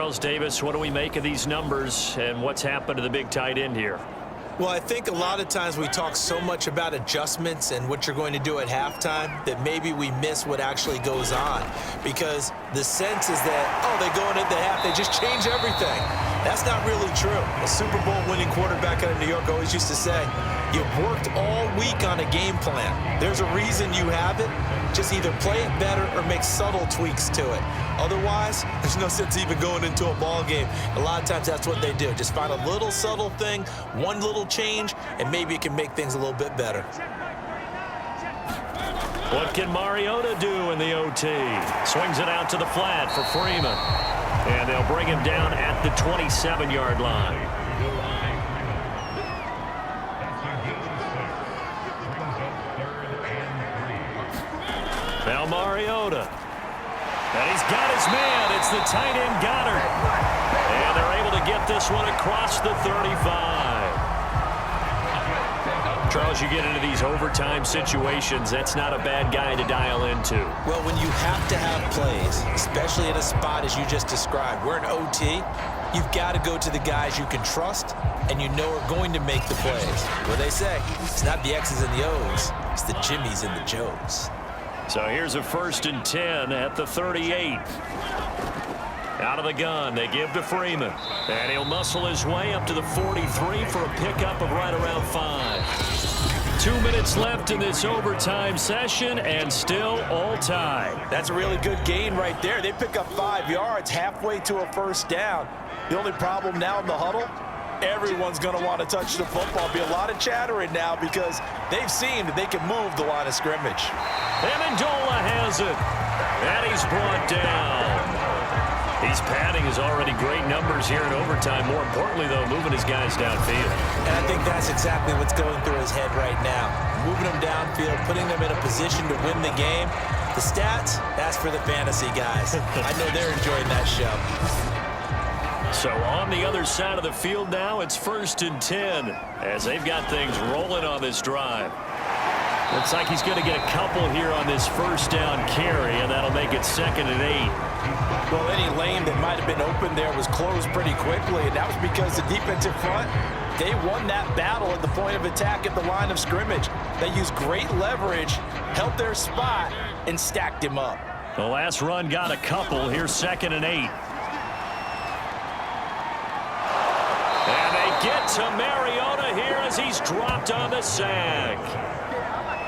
Charles Davis, what do we make of these numbers and what's happened to the big tight end here? Well, I think a lot of times we talk so much about adjustments and what you're going to do at halftime that maybe we miss what actually goes on, because the sense is that, oh, they go into the half, they just change everything. That's not really true. A Super Bowl winning quarterback out of New York always used to say, you've worked all week on a game plan. There's a reason you have it. Just either play it better or make subtle tweaks to it. Otherwise, there's no sense even going into a ball game. A lot of times that's what they do. Just find a little subtle thing, one little change, and maybe it can make things a little bit better. What can Mariota do in the OT? Swings it out to the flat for Freeman. And they'll bring him down at the 27-yard line. Now Mariota. And he's got his man. It's the tight end Goddard. And they're able to get this one across the 35. Charles, you get into these overtime situations, that's not a bad guy to dial into. Well, when you have to have plays, especially in a spot as you just described, we're in OT, you've got to go to the guys you can trust and you know are going to make the plays. What they say, it's not the X's and the O's, it's the Jimmys and the Joes. So here's a 1st and 10 at the 38. Out of the gun, they give to Freeman. And he'll muscle his way up to the 43 for a pickup of right around 5. 2 minutes left in this overtime session, and still all tied. That's a really good gain right there. They pick up 5 yards halfway to a 1st down. The only problem now in the huddle, everyone's going to want to touch the football. Be a lot of chattering now because they've seen that they can move the line of scrimmage. Amendola has it. And he's brought down. He's padding his already great numbers here in overtime. More importantly, though, moving his guys downfield. And I think that's exactly what's going through his head right now. Moving them downfield, putting them in a position to win the game. The stats, that's for the fantasy guys. I know they're enjoying that show. So on the other side of the field now, it's 1st and 10 as they've got things rolling on this drive. Looks like he's going to get a couple here on this 1st down carry, and that'll make it 2nd and 8. Well, any lane that might have been open there was closed pretty quickly, and that was because the defensive front, they won that battle at the point of attack at the line of scrimmage. They used great leverage, held their spot, and stacked him up. The last run got a couple. Here's 2nd and 8. And they get to Mariota here as he's dropped on the sack.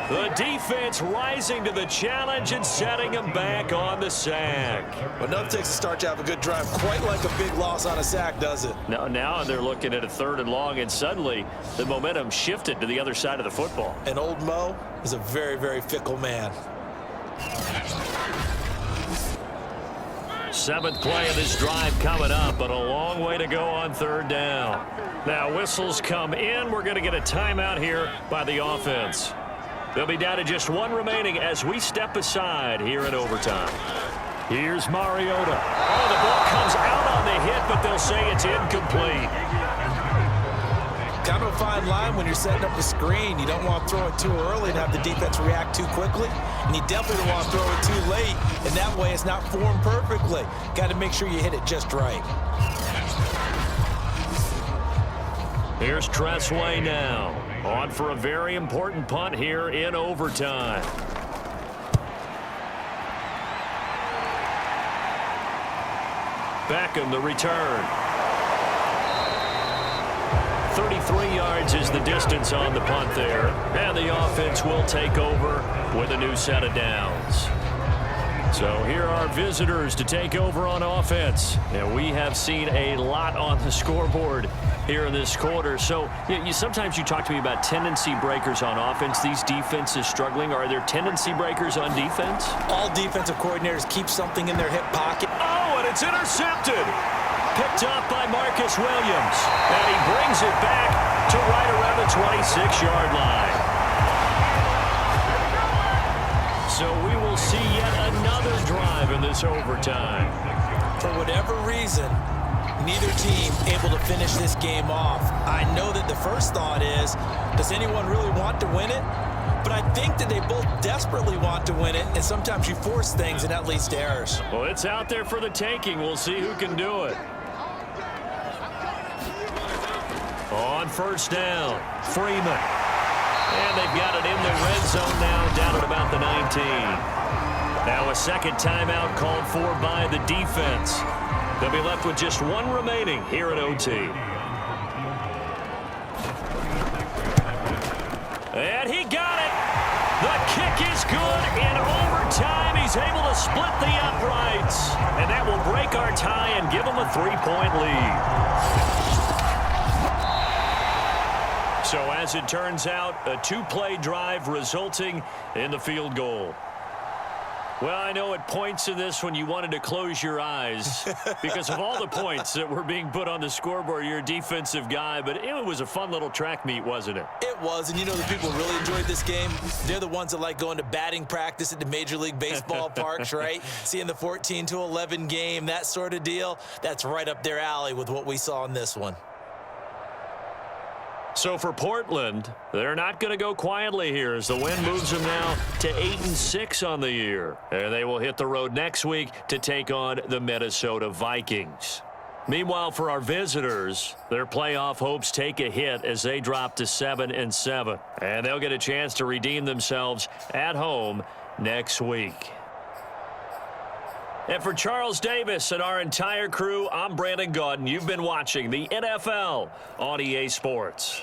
The defense rising to the challenge and setting him back on the sack. Well, nothing takes a start to have a good drive quite like a big loss on a sack, does it? Now they're looking at a 3rd and long, and suddenly the momentum shifted to the other side of the football. And old Mo is a very, very fickle man. 7th play of this drive coming up, but a long way to go on 3rd down. Now whistles come in. We're going to get a timeout here by the offense. They'll be down to just 1 remaining as we step aside here in overtime. Here's Mariota. Oh, the ball comes out on the hit, but they'll say it's incomplete. Kind of a fine line when you're setting up a screen. You don't want to throw it too early and have the defense react too quickly. And you definitely don't want to throw it too late. And that way it's not formed perfectly. Got to make sure you hit it just right. Here's Tressway now. On for a very important punt here in overtime. Beckham, the return. 33 yards is the distance on the punt there. And the offense will take over with a new set of downs. So here are visitors to take over on offense. And we have seen a lot on the scoreboard here in this quarter. So sometimes you talk to me about tendency breakers on offense. These defenses struggling. Are there tendency breakers on defense? All defensive coordinators keep something in their hip pocket. Oh, and it's intercepted. Picked up by Marcus Williams. And he brings it back to right around the 26-yard line. So we will see yet another drive in this overtime. For whatever reason, neither team able to finish this game off. I know that the first thought is, does anyone really want to win it? but I think that they both desperately want to win it, and sometimes you force things, and that leads to errors. Well, it's out there for the taking. We'll see who can do it. On first down, Freeman. And they've got it in the red zone now, down at about the 19. Now a second timeout called for by the defense. They'll be left with just one remaining here at OT. And he got it. The kick is good in overtime. He's able to split the uprights. And that will break our tie and give him a 3-point lead. So as it turns out, a 2-play drive resulting in the field goal. Well, I know at points in this when you wanted to close your eyes because of all the points that were being put on the scoreboard. You're a defensive guy, but it was a fun little track meet, wasn't it? It was, and you know the people who really enjoyed this game? They're the ones that like going to batting practice at the Major League Baseball parks, right? Seeing the 14-11 game, that sort of deal. That's right up their alley with what we saw in this one. So for Portland, they're not going to go quietly here as the win moves them now to 8-6 on the year. And they will hit the road next week to take on the Minnesota Vikings. Meanwhile, for our visitors, their playoff hopes take a hit as they drop to 7-7. And they'll get a chance to redeem themselves at home next week. And for Charles Davis and our entire crew, I'm Brandon Gaudin. You've been watching the NFL on EA Sports.